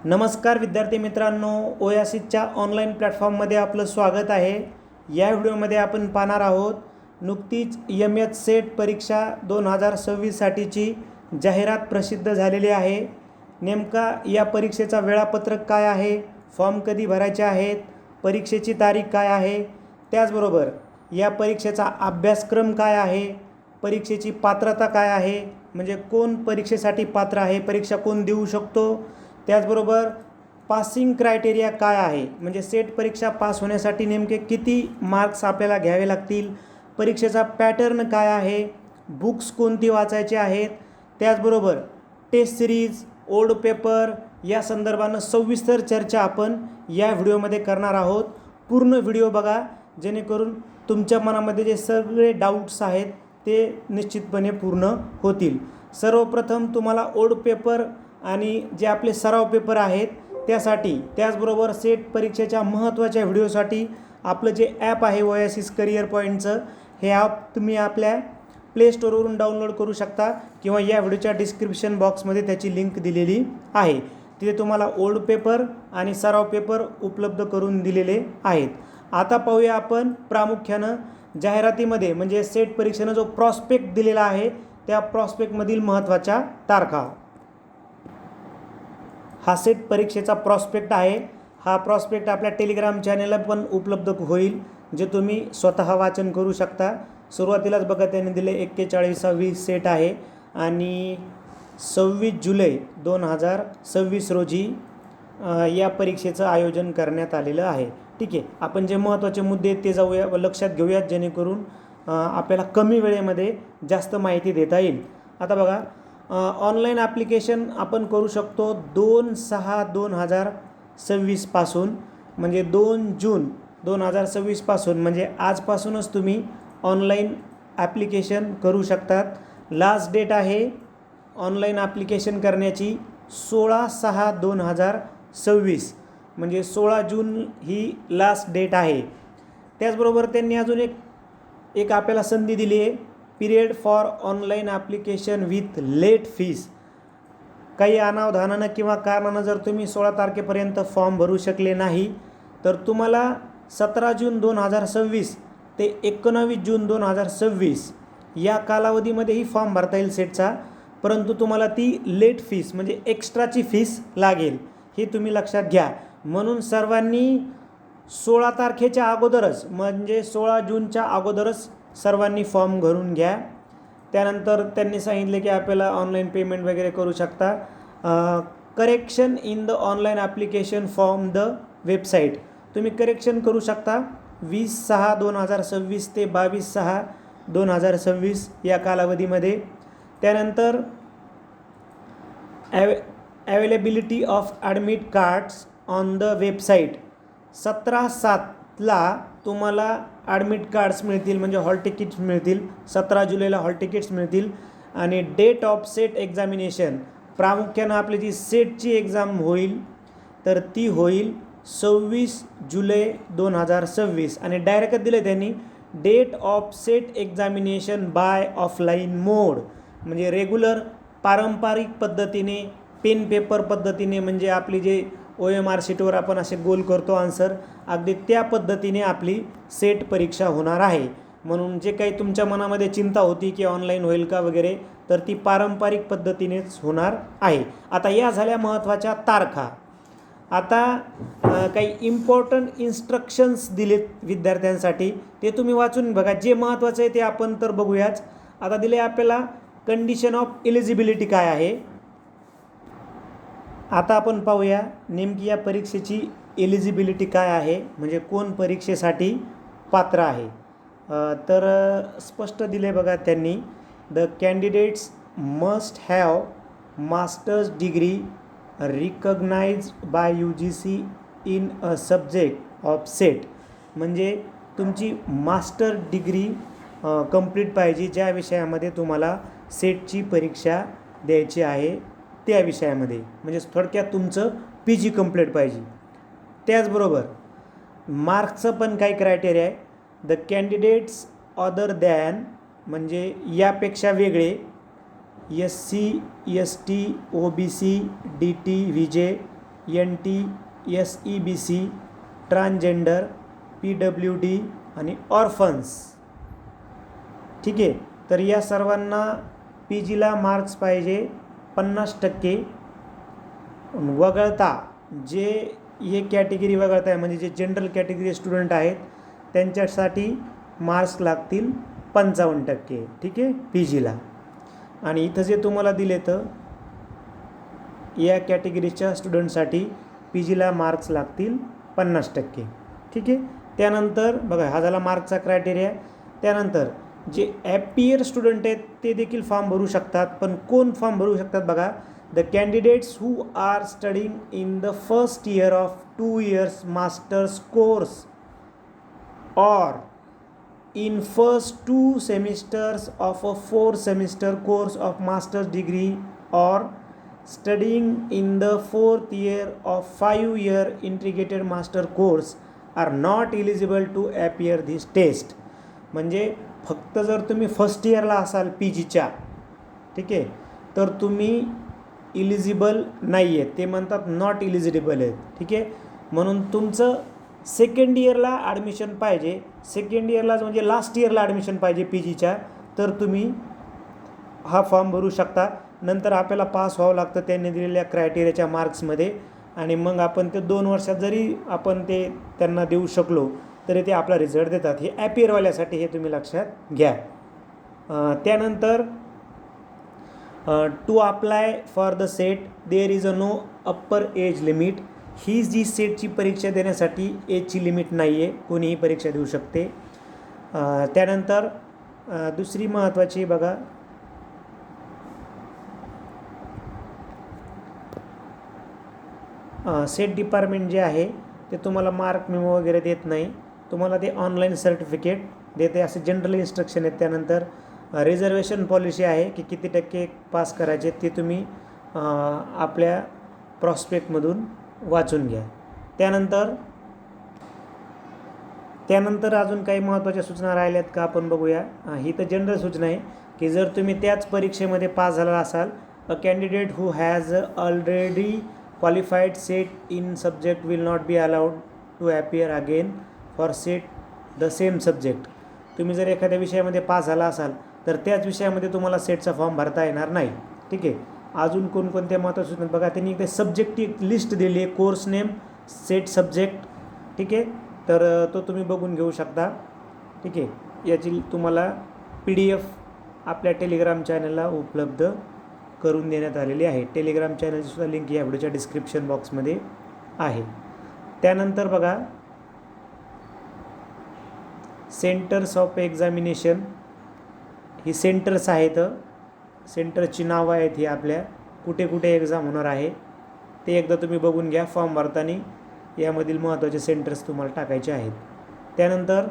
नमस्कार विद्यार्थी मित्रांनो, ओयासिसच्या ऑनलाईन प्लॅटफॉर्ममध्ये आपलं स्वागत आहे। या व्हिडिओमध्ये आपण पाहणार आहोत नुकतीच एम.एच. सेट परीक्षा 2026 साठीची जाहिरात प्रसिद्ध झालेली आहे। नेमका या परीक्षेचा वेळापत्रक काय आहे, फॉर्म कधी भरायचे आहेत, परीक्षेची तारीख काय आहे, त्याचबरोबर या परीक्षेचा अभ्यासक्रम काय आहे, परीक्षेची पात्रता काय आहे, म्हणजे कोण परीक्षेसाठी पात्र आहे, परीक्षा कोण देऊ शकतो, त्याचबरोबर पासिंग क्रायटेरिया काय आहे, म्हणजे सेट परीक्षा पास होण्यासाठी नेमके किती मार्क्स आपल्याला घ्यावे लागतील, परीक्षेचा पॅटर्न काय आहे, बुक्स कोणती वाचायचे आहेत, त्याचबरोबर टेस्ट सिरीज, ओल्ड पेपर या संदर्भानं सविस्तर चर्चा आपण या व्हिडिओमध्ये करणार आहोत। पूर्ण व्हिडिओ बघा जेणेकरून तुमच्या मनामध्ये जे सगळे डाऊट्स आहेत ते निश्चितपणे पूर्ण होतील। सर्वप्रथम तुम्हाला ओल्ड पेपर आणि जे आपले सराव पेपर आहेत त्यासाठी, त्याचबरोबर सेट परीक्षेच्या महत्त्वाच्या व्हिडिओसाठी आपलं जे ॲप आहे ओयासिस करिअर पॉईंटचं, हे ॲप तुम्ही आपल्या प्ले स्टोरवरून डाउनलोड करू शकता किंवा या व्हिडिओच्या डिस्क्रिप्शन बॉक्समध्ये त्याची लिंक दिलेली आहे। तिथे तुम्हाला ओल्ड पेपर आणि सराव पेपर उपलब्ध करून दिलेले आहेत। आता पाहूया आपण प्रामुख्यानं जाहिरातीमध्ये, म्हणजे सेट परीक्षेनं जो प्रॉस्पेक्ट दिलेला आहे त्या प्रॉस्पेक्टमधील महत्त्वाच्या तारखा। हा सेट परीक्षेचा प्रॉस्पेक्ट आहे। हा प्रॉस्पेक्ट आपल्या टेलिग्राम चॅनलला पण उपलब्ध होईल, जे तुम्ही स्वतः वाचन करू शकता। सुरुवातीलाच बघा त्यांनी दिले 41वी सेट आहे आणि 26 जुलै 2026 रोजी या परीक्षेचं आयोजन करण्यात आलेलं आहे। ठीक आहे, आपण जे महत्त्वाचे मुद्दे आहेत ते जाऊया लक्षात घेऊयात, जेणेकरून आपल्याला कमी वेळेमध्ये जास्त माहिती देता येईल। आता बघा, ऑनलाईन ॲप्लिकेशन आपण करू शकतो 2/6/2026 पासून, म्हणजे 2 जून 2026 पासून, म्हणजे आजपासूनच तुम्ही ऑनलाईन ॲप्लिकेशन करू शकतात। लास्ट डेट आहे ऑनलाईन ॲप्लिकेशन करण्याची 16/6/2026, म्हणजे 16 जून ही लास्ट डेट आहे। त्याचबरोबर त्यांनी अजून एक आपल्याला संधी दिली आहे, period for online application with late fees. काही अनावधानानं किंवा कारणानं जर तुम्ही 16 तारखेपर्यंत फॉर्म भरू शकले नाही तर तुम्हाला 17 जून 2026 ते 19 जून 2026 या कालावधीमध्येही फॉर्म भरता येईल सेटचा, परंतु तुम्हाला ती लेट फीस म्हणजे एक्स्ट्राची फीस लागेल, हे तुम्ही लक्षात घ्या। म्हणून सर्वांनी 16 तारखेच्या अगोदरच, म्हणजे 16 जूनच्या अगोदरच सर्वांनी फॉर्म भरून घ्या। त्यानंतर त्यांनी सांगितले की आपल्याला ऑनलाईन पेमेंट वगैरे करू शकता। Correction in the online application form the website, तुम्ही करेक्शन करू शकता 20/6/2026 ते 22/6/2026 या कालावधीमध्ये। त्यानंतर availability of admit cards on the website, 17/7ला तुम्हाला ॲडमिट कार्ड्स मिळतील, म्हणजे हॉल तिकीट्स मिळतील। 17 जुलैला हॉल तिकीट्स मिळतील। आणि डेट ऑफ सेट एक्झामिनेशन, प्रामुख्यानं आपली जी सेटची एक्झाम होईल तर ती होईल 26 जुलै 2026, आणि डायरेक्टच दिलं त्यांनी date of SET examination by offline mode, म्हणजे रेग्युलर पारंपरिक पद्धतीने पेन पेपर पद्धतीने, म्हणजे आपली जे OMR शीटवर आपण असे गोल करतो आन्सर, अगदी त्या पद्धतीने आपली सेट परीक्षा होणार आहे। म्हणून जे काही तुमच्या मनामध्ये चिंता होती की ऑनलाईन होईल का वगैरे, तर ती पारंपरिक पद्धतीनेच होणार आहे। आता या झाल्या महत्त्वाच्या तारखा। आता काही इम्पॉर्टंट इन्स्ट्रक्शन्स दिलेत विद्यार्थ्यांसाठी, ते तुम्ही वाचून बघा। जे महत्त्वाचं आहे ते आपण तर बघूयाच। आता दिले आपल्याला कंडिशन ऑफ एलिजिबिलिटी काय आहे। आता आपण पाहूया नेमकी या परीक्षेची एलिजिबिलिटी काय आहे, म्हणजे कोण परीक्षेसाठी पात्र आहे। तर स्पष्ट दिले बघा त्यांनी, the candidates must have masters degree recognised by UGC in a subject of SET, म्हणजे तुमची मास्टर डिग्री कंप्लीट पाहिजे ज्या विषयामध्ये तुम्हाला सेटची परीक्षा द्यायची आहे त्या विषयामध्ये, म्हणजे थोडक्यात तुमचं PG कंप्लीट पाहिजे। त्याचबरोबर मार्क्सचं पण काही क्रायटेरिया आहे। द कॅन्डिडेट्स अदर दॅन, म्हणजे यापेक्षा वेगळे, SC ST OBC DT VJ NT, SEBC, transgender, PWD आणि ऑर्फन्स. ठीक आहे. तर या सर्वांना PGला मार्क्स पाहिजे 50%. वगळता जे हे कॅटेगरी वगळता आहे म्हणजे जे जनरल कॅटेगरी स्टुडंट आहेत त्यांच्यासाठी मार्क्स लागतील 55%. ठीक आहे PGला. आणि इथं जे तुम्हाला दिले तर या कॅटेगरीच्या स्टुडंटसाठी PGला मार्क्स लागतील 50%. ठीक आहे. त्यानंतर बघा हा झाला मार्क्सचा क्रायटेरिया. त्यानंतर जे ॲपियर स्टुडंट आहेत ते देखील फॉर्म भरू शकतात. पण कोण फॉर्म भरू शकतात बघा, the candidates who are studying in the first year of 2 years masters course or in first 2 semesters of a 4-semester course of master's degree or studying in the 4th year of 5-year integrated master course are not eligible to appear this test. म्हणजे फक्त जर तुम्ही first इयरला असाल PGच्या, ठीक आहे, तर तुम्ही इलिजिबल नाही आहेत. ते म्हणतात नॉट इलिजिबल आहेत. ठीक आहे. म्हणून तुमचं सेकंड इयरला ॲडमिशन पाहिजे, सेकंड इयरला म्हणजे लास्ट इयरला ॲडमिशन पाहिजे PGच्या, तर तुम्ही हा फॉर्म भरू शकता. नंतर आपल्याला पास व्हावं लागतं त्यांनी दिलेल्या क्रायटेरियाच्या मार्क्समध्ये. आणि मग आपण ते 2 वर्षात जरी आपण ते त्यांना देऊ शकलो तरी ते आपला रिझल्ट देतात. हे ॲपियरवाल्यासाठी हे तुम्ही लक्षात घ्या. त्यानंतर to apply for the SET there is a no upper age limit. ही जी सेटची परीक्षा देण्यासाठी एजची लिमिट नाही आहे, कोणीही परीक्षा देऊ शकते. त्यानंतर दुसरी महत्त्वाची बघा, सेट डिपार्टमेंट जे आहे ते तुम्हाला मार्क मेमो वगैरे देत नाही, तुम्हाला ते ऑनलाईन सर्टिफिकेट देते. असे जनरल इन्स्ट्रक्शन आहेत. त्यानंतर रिझर्वेशन पॉलिसी आहे की किती टक्के पास करायचे ते तुम्ही आपल्या प्रॉस्पेक्टमधून वाचून घ्या. त्यानंतर अजून काही महत्त्वाच्या सूचना राहिल्यात का आपण बघूया. ही तर जनरल सूचना आहे की जर तुम्ही त्याच परीक्षेमध्ये पास झाला असाल, a candidate who has already qualified SET in subject will not be allowed to appear again for SET the same subject. तुम्ही जर एखाद्या विषयामध्ये पास झाला असाल तर त्याच विषयामध्ये तुम्हाला सेटचा फॉर्म भरता येणार नाही. ठीक आहे. अजून कोणकोणत्या महत्त्वाच्या सूचना बघा, त्यांनी इथे सब्जेक्टची लिस्ट दिली आहे, कोर्स नेम, सेट सब्जेक्ट. ठीक आहे. तर तो तुम्ही बघून घेऊ शकता. ठीक आहे. याची तुम्हाला PDF आपल्या टेलिग्राम चॅनलला उपलब्ध करून देण्यात आलेली आहे. टेलिग्राम चॅनलचीसुद्धा लिंक या व्हिडिओच्या डिस्क्रिप्शन बॉक्समध्ये आहे. त्यानंतर बघा, centres of examination, he centres आहेत, सेंटरची नावं आहेत ही आपल्या कुठे कुठे एक्झाम होणार आहे ते एकदा तुम्ही बघून घ्या. फॉर्म भरताना यामधील महत्त्वाचे सेंटर्स तुम्हाला टाकायचे आहेत. त्यानंतर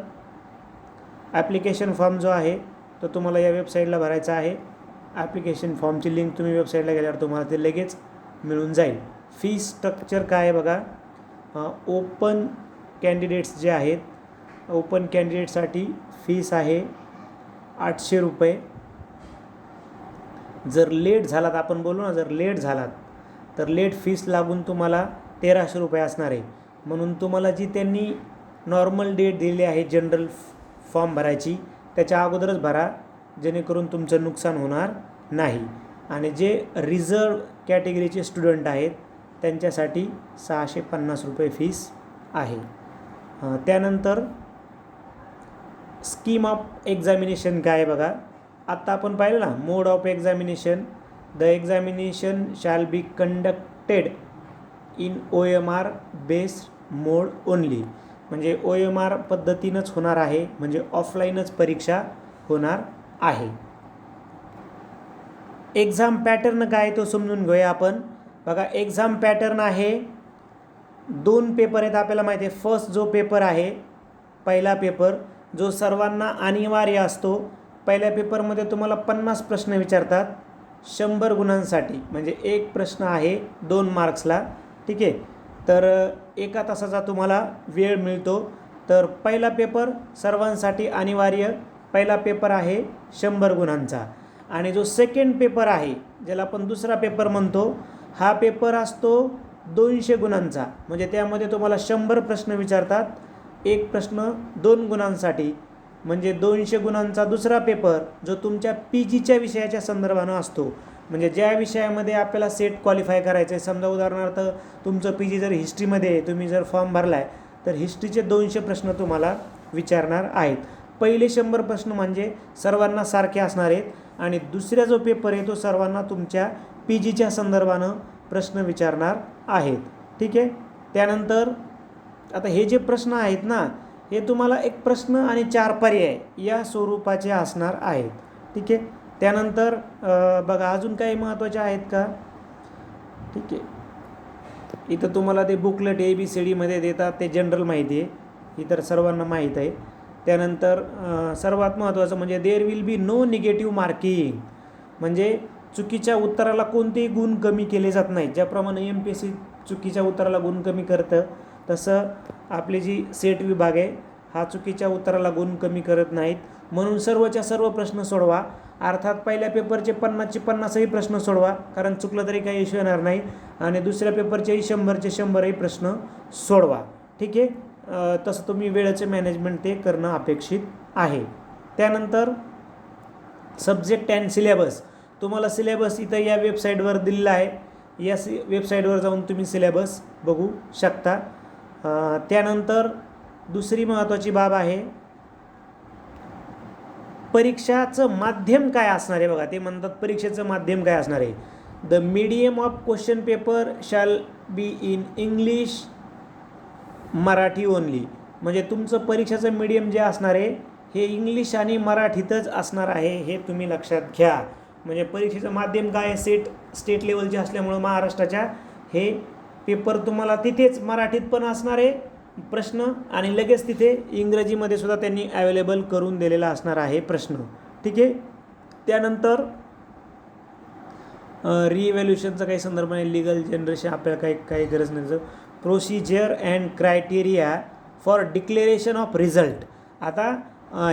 ॲप्लिकेशन फॉर्म जो आहे तो तुम्हाला या वेबसाईटला भरायचा आहे. ॲप्लिकेशन फॉर्मची लिंक तुम्ही वेबसाईटला गेल्यावर तुम्हाला ते लगेच मिळून जाईल. फी स्ट्रक्चर काय आहे बघा, ओपन कॅन्डिडेट्स जे आहेत, ओपन कॅन्डिडेटसाठी फीस आहे 800 रुपये. जर लेट झालात, आपण बोलू ना, जर लेट झालात तर लेट फीस लागून तुम्हाला 1300 रुपये असणार आहे. म्हणून तुम्हाला जी त्यांनी नॉर्मल डेट दिली आहे जनरल फॉर्म भरायची त्याच्या अगोदरच भरा, जेणेकरून तुमचं नुकसान होणार नाही. आणि जे रिझर्व कॅटेगरीचे स्टुडंट आहेत त्यांच्यासाठी 650 रुपये फीस आहे. त्यानंतर स्कीम ऑफ एक्झामिनेशन काय बघा, आत्ता आपण पाहिलं ना, mode of examination, the examination shall be conducted in OMR based mode only. म्हणजे OMR पद्धतीनंच होणार आहे, म्हणजे ऑफलाईनच परीक्षा होणार आहे. एक्झाम पॅटर्न काय तो समजून घेऊया आपण. बघा, एक्झाम पॅटर्न आहे, 2 पेपर आहेत आपल्याला माहिती आहे. फर्स्ट जो पेपर आहे, पहिला पेपर जो सर्वांना अनिवार्य असतो. पहिल्या पेपरमध्ये तुम्हाला 50 प्रश्न विचारतात 100 गुणांसाठी, म्हणजे एक प्रश्न आहे 2 मार्क्सला. ठीक आहे. तर 1 तासाचा तुम्हाला वेळ मिळतो. तर पहिला पेपर सर्वांसाठी अनिवार्य, पहिला पेपर आहे 100 गुणांचा. आणि जो सेकंड पेपर आहे ज्याला आपण दुसरा पेपर म्हणतो, हा पेपर असतो 200 गुणांचा, म्हणजे त्यामध्ये तुम्हाला 100 प्रश्न विचारतात, एक प्रश्न 2 गुणांसाठी, म्हणजे 200 गुणांचा दुसरा पेपर जो तुमच्या PGच्या विषयाच्या संदर्भानं असतो. म्हणजे ज्या विषयामध्ये आपल्याला सेट क्वालिफाय करायचं आहे, समजा उदाहरणार्थ तुमचं PG जर हिस्ट्रीमध्ये आहे, तुम्ही जर फॉर्म भरला आहे तर हिस्ट्रीचे 200 प्रश्न तुम्हाला विचारणार आहेत. पहिले 100 प्रश्न म्हणजे सर्वांना सारखे असणार आहेत आणि दुसरा जो पेपर आहे तो सर्वांना तुमच्या PGच्या संदर्भानं प्रश्न विचारणार आहेत. ठीक आहे. त्यानंतर आता हे जे प्रश्न आहेत ना, हे तुम्हाला एक प्रश्न आणि 4 पर्याय या स्वरूपाचे असणार आहेत. ठीक आहे. त्यानंतर बघा अजून काही महत्त्वाचे आहेत का? ठीक आहे. इथं तुम्हाला ते बुकलेट ABCDमध्ये देतात, ते जनरल माहिती आहे, ही तर सर्वांना माहीत आहे. त्यानंतर सर्वात महत्त्वाचं म्हणजे there will be no negative marking, म्हणजे चुकीच्या उत्तराला कोणतेही गुण कमी केले जात नाहीत. ज्याप्रमाणे MPSC चुकीच्या उत्तराला गुण कमी करतं, तसं आपली जी सेट विभाग आहे हा चुकीच्या उत्तराला गुण कमी करत नाहीत. म्हणून सर्वच्या सर्व प्रश्न सोडवा. अर्थात पहिल्या पेपरचे 50चे 50ही प्रश्न सोडवा, कारण चुकलं तरी काही इश्यू येणार नाही. आणि दुसऱ्या पेपरचेही 100चे 100ही प्रश्न सोडवा. ठीक आहे. तसं तुम्ही वेळेचे मॅनेजमेंट ते करणं अपेक्षित आहे. त्यानंतर सब्जेक्ट अँड सिलेबस, तुम्हाला सिलेबस इथं या वेबसाईटवर दिलेला आहे. या वेबसाईटवर जाऊन तुम्ही सिलेबस बघू शकता. त्यानंतर दुसरी महत्त्वाची बाब आहे, परीक्षाचं माध्यम काय असणार आहे. बघा ते म्हणतात परीक्षेचं माध्यम काय असणार आहे. The medium of question paper shall be in English Marathi only, म्हणजे तुमचं परीक्षेचं मीडियम जे असणार आहे हे इंग्लिश आणि मराठीतच असणार आहे, हे तुम्ही लक्षात घ्या. म्हणजे परीक्षेचं माध्यम काय आहे, स्टेट लेवलचे असल्यामुळं महाराष्ट्राच्या हे पेपर तुम्हाला तिथेच मराठीत पण असणार आहे प्रश्न, आणि लगेच तिथे इंग्रजीमध्ये सुद्धा त्यांनी अवेलेबल करून दिलेला असणार आहे प्रश्न. ठीक आहे. त्यानंतर रिव्हॅल्युएशनचा काही संदर्भ नाही, लिगल जनरेशन आपल्याला काही गरज नाही. Procedure and criteria for declaration of result. आता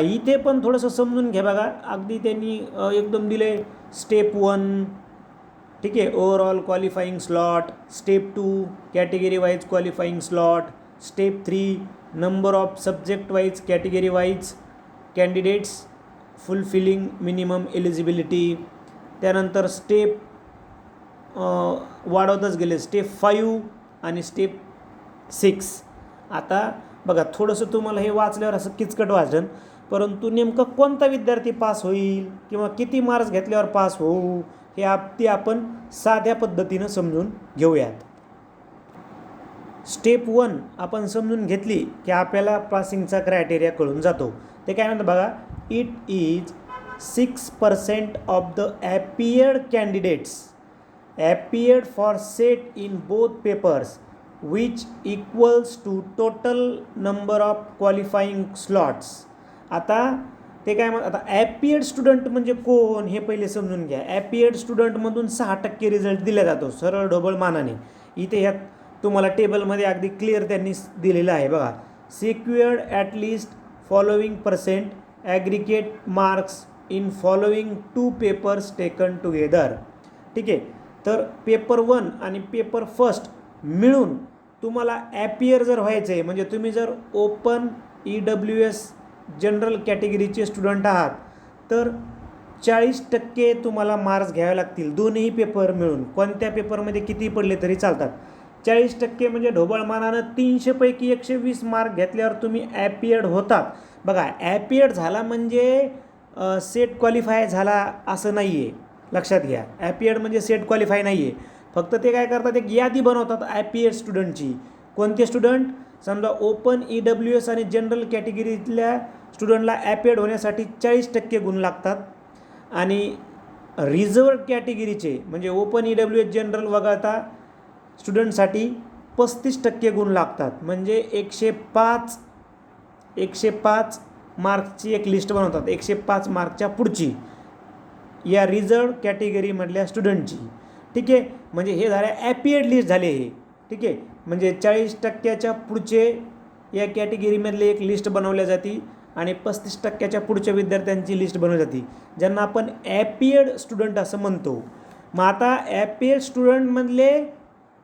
इथे पण थोडंसं समजून घ्या. बघा अगदी त्यांनी एकदम दिले स्टेप 1, ठीक आहे, overall qualifying slot, step 2 category wise qualifying slot, step 3 number of subject wise category wise candidates fulfilling minimum eligibility. त्यानंतर स्टेप वाढवतच गेले, स्टेप 5 आणि स्टेप 6. आता बघा थोडंसं तुम्हाला हे वाचल्यावर असं किचकट वाचन, परंतु नेमकं कोणता विद्यार्थी पास होईल किंवा किती मार्क्स घेतल्यावर पास होऊ हे आपण साध्या पद्धतीनं समजून घेऊयात. स्टेप 1 आपण समजून घेतली की आपल्याला पासिंगचा क्रायटेरिया कळून जातो. ते काय म्हणतात बघा, it is 6% of the appeared candidates appeared for SET in both papers which equals to total number of qualifying slots. आता ते काय म्हणतात, आता ॲपियर्ड स्टुडंट म्हणजे कोण हे पहिले समजून घ्या. ॲपियर्ड स्टुडंटमधून 6% रिझल्ट दिला जातो सरळ ढोबळ मानाने. इथे ह्यात तुम्हाला टेबलमध्ये अगदी क्लिअर त्यांनी दिलेलं आहे बघा. Secured at least following % aggregate marks in following 2 papers taken together. ठीक आहे. तर पेपर 1 आणि पेपर फर्स्ट मिळून तुम्हाला ॲपियर जर व्हायचं आहे, म्हणजे तुम्ही जर ओपन EWS जनरल कॅटेगरीचे स्टुडंट आहात तर 40% तुम्हाला मार्क्स घ्यावे लागतील दोन्ही पेपर मिळून. कोणत्या पेपरमध्ये किती पडले तरी चालतात. 40% म्हणजे ढोबळ मानानं 300 पैकी 120 मार्क घेतल्यावर तुम्ही ॲपियर्ड होतात. बघा ॲपियर्ड झाला म्हणजे सेट क्वालिफाय झाला असं नाही आहे, लक्षात घ्या. ॲपियर्ड म्हणजे सेट क्वालिफाय नाही आहे. फक्त ते काय करतात, एक यादी बनवतात ॲपियर्ड स्टुडंटची. कोणते स्टुडंट, समजा ओपन EWS आणि जनरल कॅटेगरीतल्या स्टुडंटला ॲपियर्ड होण्यासाठी 40% गुण लागतात, आणि रिझर्व कॅटेगरीचे म्हणजे ओपन EWS जनरल वगळता स्टुडंटसाठी 35% गुण लागतात. म्हणजे 105 मार्क्सची एक लिस्ट बनवतात, 105 मार्कच्या पुढची या रिझर्व कॅटेगरीमधल्या स्टुडंटची. ठीक आहे. म्हणजे हे झाले ॲपियर्ड लिस्ट झाले हे. ठीक आहे. म्हणजे 40%च्या पुढचे या कॅटेगरीमधले एक लिस्ट बनवल्या जाते आणि 35%च्या पुढच्या विद्यार्थ्यांची लिस्ट बनवली जाते, ज्यांना आपण ॲपियर्ड स्टुडंट असं म्हणतो. मग आता ॲपियर्ड स्टुडंटमधले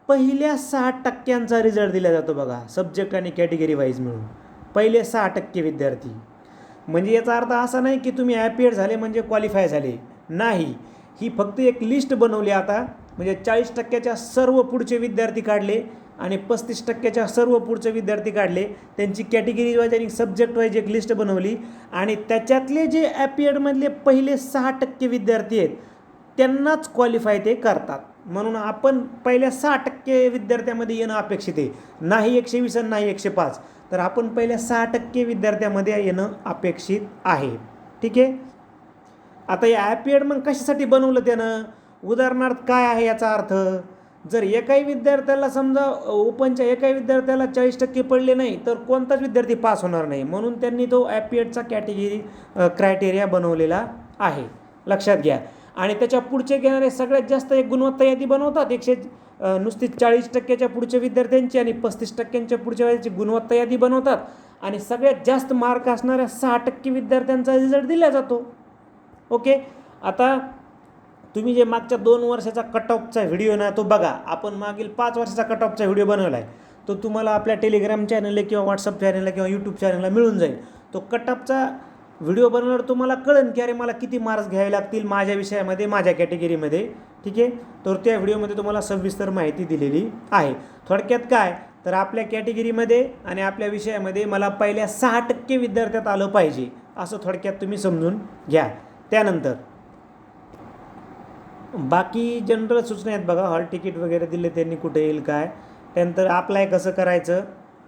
पहिल्या 6% रिझल्ट दिला जातो बघा, सब्जेक्ट आणि कॅटेगरी वाईज मिळून पहिले 6% विद्यार्थी. म्हणजे याचा अर्थ असा नाही की तुम्ही ॲपियर झाले म्हणजे क्वालिफाय झाले, नाही. ही फक्त एक लिस्ट बनवली आता, म्हणजे 40%च्या सर्व पुढचे विद्यार्थी काढले आणि 35%च्या सर्व पुढचे विद्यार्थी काढले, त्यांची कॅटेगरी वाईज आणि सब्जेक्ट वाईज एक लिस्ट बनवली आणि त्याच्यातले जे ॲपियरमधले पहिले 6% विद्यार्थी आहेत त्यांनाच क्वालिफाय ते करतात. म्हणून आपण पहिल्या 6% विद्यार्थ्यामध्ये येणं अपेक्षित आहे, नाही 120 आणि नाही 105. तर आपण पहिल्या 6% विद्यार्थ्यामध्ये येणं अपेक्षित आहे. ठीक आहे. आता या ॲपियर मग कशासाठी बनवलं त्यानं, उदाहरणार्थ काय आहे याचा अर्थ, जर एकाही विद्यार्थ्याला समजा ओपनच्या एकाही विद्यार्थ्याला 40% पडले नाही तर कोणताच विद्यार्थी पास होणार नाही, म्हणून त्यांनी तो ॲपियरचा कॅटेगरी क्रायटेरिया बनवलेला आहे, लक्षात घ्या. आणि त्याच्या पुढचे घेणारे सगळ्यात जास्त एक गुणवत्ता यादी बनवतात, नुसती 40%च्या पुढच्या विद्यार्थ्यांची आणि 35%च्या पुढच्या विद्यार्थ्यांची गुणवत्ता यादी बनवतात आणि सगळ्यात जास्त मार्क असणाऱ्या 6% विद्यार्थ्यांचा रिझल्ट दिला जातो. ओके. आता तुम्ही जे मागच्या 2 वर्षाचा कट ऑफचा व्हिडिओ ना तो बघा, आपण मागील 5 वर्षाचा कट ऑफचा व्हिडिओ बनवला आहे, तो तुम्हाला आपल्या टेलिग्राम चॅनलला किंवा व्हॉट्सअप चॅनलला किंवा यूट्यूब चॅनलला मिळून जाईल. तो कट ऑफचा व्हिडिओ बनवल्यावर तुम्हाला कळेल की अरे मला किती मार्क्स घ्यावे लागतील माझ्या विषयामध्ये, माझ्या कॅटेगरीमध्ये. ठीक आहे. तर त्या व्हिडिओमध्ये तुम्हाला सविस्तर माहिती दिलेली आहे. थोडक्यात काय, तर आपल्या कॅटेगरीमध्ये आणि आपल्या विषयामध्ये मला पहिल्या 6% विद्यार्थ्यात आलं पाहिजे, असं थोडक्यात तुम्ही समजून घ्या. त्यानंतर बाकी जनरल सूचना आहेत बघा, हॉल तिकीट वगैरे दिले त्यांनी कुठे येईल काय. त्यानंतर अप्लाय कसं करायचं,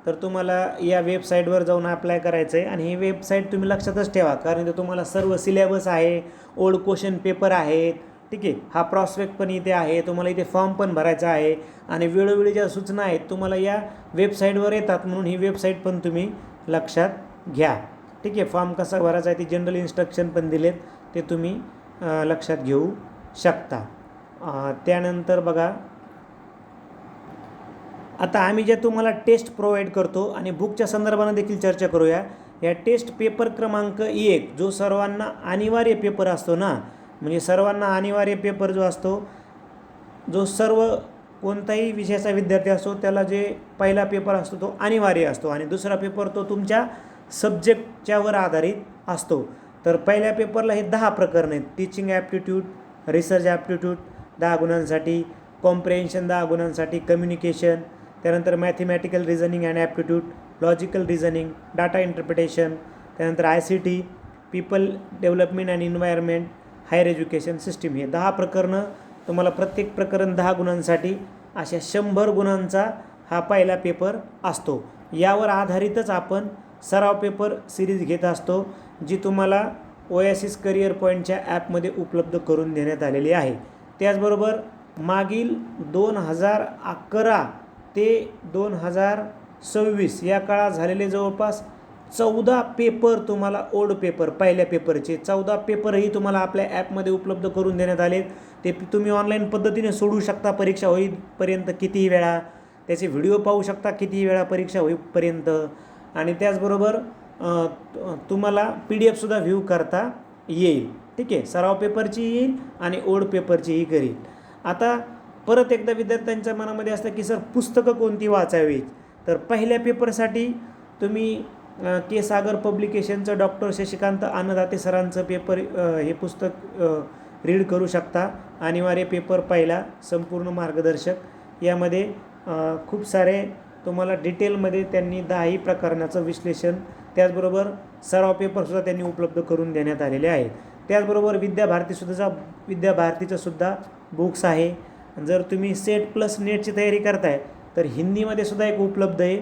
तर तुम्हाला या वेबसाईटवर जाऊन अप्लाय करायचं आहे. आणि ही वेबसाईट तुम्ही लक्षातच ठेवा, कारण इथे तुम्हाला सर्व सिलेबस आहे, ओल्ड क्वेश्चन पेपर आहेत. ठीक आहे. हा प्रॉस्पेक्ट पण इथे आहे, तुम्हाला इथे फॉर्म पण भरायचा आहे आणि वेळोवेळी ज्या सूचना आहेत तुम्हाला या वेबसाईटवर येतात, म्हणून ही वेबसाईट पण तुम्ही लक्षात घ्या. ठीक आहे. फॉर्म कसा भरायचा आहे, ती जनरल इन्स्ट्रक्शन पण दिलेत, ते तुम्ही लक्षात घेऊ शकता. त्यानंतर बघा, आता आम्ही जे तुम्हाला टेस्ट प्रोव्हाइड करतो आणि बुकच्या संदर्भानं देखील चर्चा करूया. या टेस्ट पेपर क्रमांक 1 जो सर्वांना अनिवार्य पेपर असतो ना, म्हणजे सर्वांना अनिवार्य पेपर जो असतो, जो सर्व कोणताही विषयाचा विद्यार्थी असतो त्याला जे पहिला पेपर असतो तो अनिवार्य असतो आणि दुसरा पेपर तो तुमच्या सब्जेक्टच्यावर आधारित असतो. तर पहिल्या पेपरला हे 10 प्रकरण आहेत. टीचिंग ॲप्टिट्यूड, रिसर्च ॲप्टिट्यूड 10 गुणांसाठी, कॉम्प्रेन्शन 10 गुणांसाठी, कम्युनिकेशन, त्यानंतर mathematical reasoning and aptitude, logical reasoning, data interpretation, त्यानंतर ICT, people development and environment, higher education system. हे 10 प्रकरणं तुम्हाला, प्रत्येक प्रकरण 10 गुणांसाठी, अशा 100 गुणांचा हा पहिला पेपर असतो. यावर आधारितच आपण सराव पेपर सिरीज घेत असतो, जी तुम्हाला ओएसिस करिअर पॉईंटच्या ॲपमध्ये उपलब्ध करून देण्यात आलेली आहे. त्याचबरोबर मागील 2011 ते 2026 या काळात झालेले जवळपास 14 पेपर तुम्हाला, ओल्ड पेपर पहिल्या पेपरचे 14 पेपरही तुम्हाला आपल्या ॲपमध्ये उपलब्ध करून देण्यात आले. ते तुम्ही ऑनलाईन पद्धतीने सोडवू शकता परीक्षा होईपर्यंत कितीही वेळा, त्याचे व्हिडिओ पाहू शकता कितीही वेळा परीक्षा होईपर्यंत. आणि त्याचबरोबर तुम्हाला PDF सुद्धा व्ह्यू करता येईल. ठीक आहे. सराव पेपरची येईल आणि ओल्ड पेपरचीही करील. आता परत एकदा विद्यार्थ्यांच्या मनामध्ये असतं की सर पुस्तकं कोणती वाचावीत, तर पहिल्या पेपरसाठी तुम्ही के सागर पब्लिकेशनचं डॉक्टर शशिकांत अन्नदाते सरांचं पेपर हे पुस्तक रीड करू शकता. अनिवार्य पेपर पहिला, संपूर्ण मार्गदर्शक. यामध्ये खूप सारे तुम्हाला डिटेलमध्ये त्यांनी 10ही प्रकरणाचं विश्लेषण, त्याचबरोबर सराव पेपरसुद्धा त्यांनी उपलब्ध करून देण्यात आलेले आहेत. त्याचबरोबर विद्याभारतीचं सुद्धा बुक्स आहे. जर तुम्ही सेट प्लस नेटची तयारी करताय तर हिंदीमध्ये सुद्धा एक उपलब्ध आहे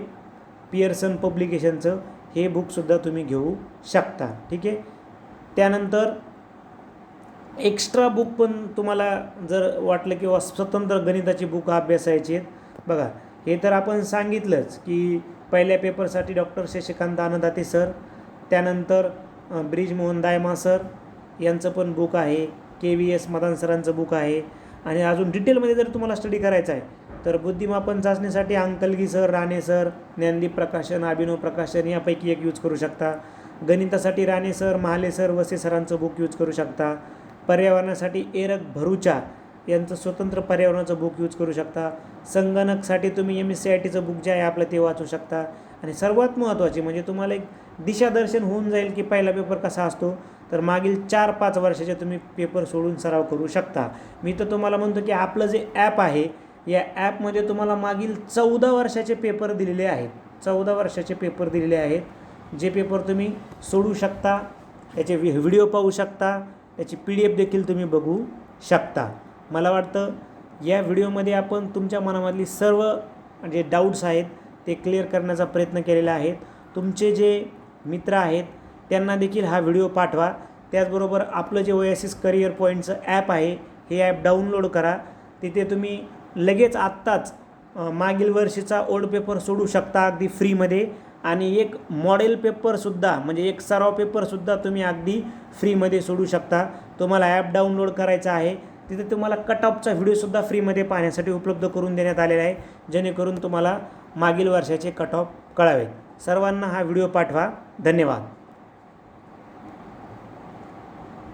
पियर्सन पब्लिकेशनचं, हे बुकसुद्धा तुम्ही घेऊ शकता. ठीक आहे. त्यानंतर एक्स्ट्रा बुक पण तुम्हाला जर वाटलं किंवा स्वतंत्र गणिताची बुक अभ्यासायची आहेत, बघा हे तर आपण सांगितलंच की पहिल्या पेपरसाठी डॉक्टर शशिकांत अन्नदाते सर, त्यानंतर ब्रिजमोहन दायमा सर यांचं पण बुक आहे, KVS मदान सरांचं बुक आहे. आणि अजून डिटेलमध्ये जर तुम्हाला स्टडी करायचा आहे तर बुद्धिमापन चाचणीसाठी अंकलगी सर, राणे सर, ज्ञानदीप प्रकाशन, अभिनव प्रकाशन यापैकी एक यूज करू शकता. गणितासाठी राणे सर, महाले सर, वसे सरांचं बुक यूज करू शकता. पर्यावरणासाठी एरक भरूचा यांचं स्वतंत्र पर्यावरणाचं बुक यूज करू शकता. संगणकसाठी तुम्ही MSCITचं बुक जे आहे आपलं ते वाचू शकता. आणि सर्वात महत्त्वाचे म्हणजे तुम्हाला एक दिशादर्शन होऊन जाईल की पहिला पेपर कसा असतो. तर मागील 4-5 वर्षाचे तुम्ही पेपर सोडून सराव करू शकता. मी तर तुम्हाला म्हणतो की आपलं जे ॲप आहे, या ॲपमध्ये तुम्हाला मागील 14 वर्षाचे पेपर दिलेले आहेत. 14 वर्षाचे पेपर दिलेले आहेत, जे पेपर तुम्ही सोडू शकता. याचे व्हिडिओ पाहू शकता, याची PDF देखील तुम्ही बघू शकता. मला वाटतं या व्हिडिओमध्ये आपण तुमच्या मनामधली सर्व जे डाऊट्स आहेत ते क्लिअर करण्याचा प्रयत्न केलेला आहे. तुमचे जे मित्र आहेत त्यांना देखील हा व्हिडिओ पाठवा. त्याचबरोबर आपलं जे ओएसिस करिअर पॉईंटचं ॲप आहे, हे ॲप डाउनलोड करा. तिथे तुम्ही लगेच आत्ताच मागील वर्षीचा ओल्ड पेपर सोडू शकता अगदी फ्रीमध्ये. आणि एक मॉडेल पेपरसुद्धा म्हणजे एक सराव पेपरसुद्धा तुम्ही अगदी फ्रीमध्ये सोडू शकता. तुम्हाला ॲप डाउनलोड करायचा आहे. तिथे तुम्हाला कट ऑफचा व्हिडिओसुद्धा फ्रीमध्ये पाहण्यासाठी उपलब्ध करून देण्यात आलेला आहे, जेणेकरून तुम्हाला मागील वर्षाचे कट ऑफ कळावेत. सर्वांना हा व्हिडिओ पाठवा. धन्यवाद.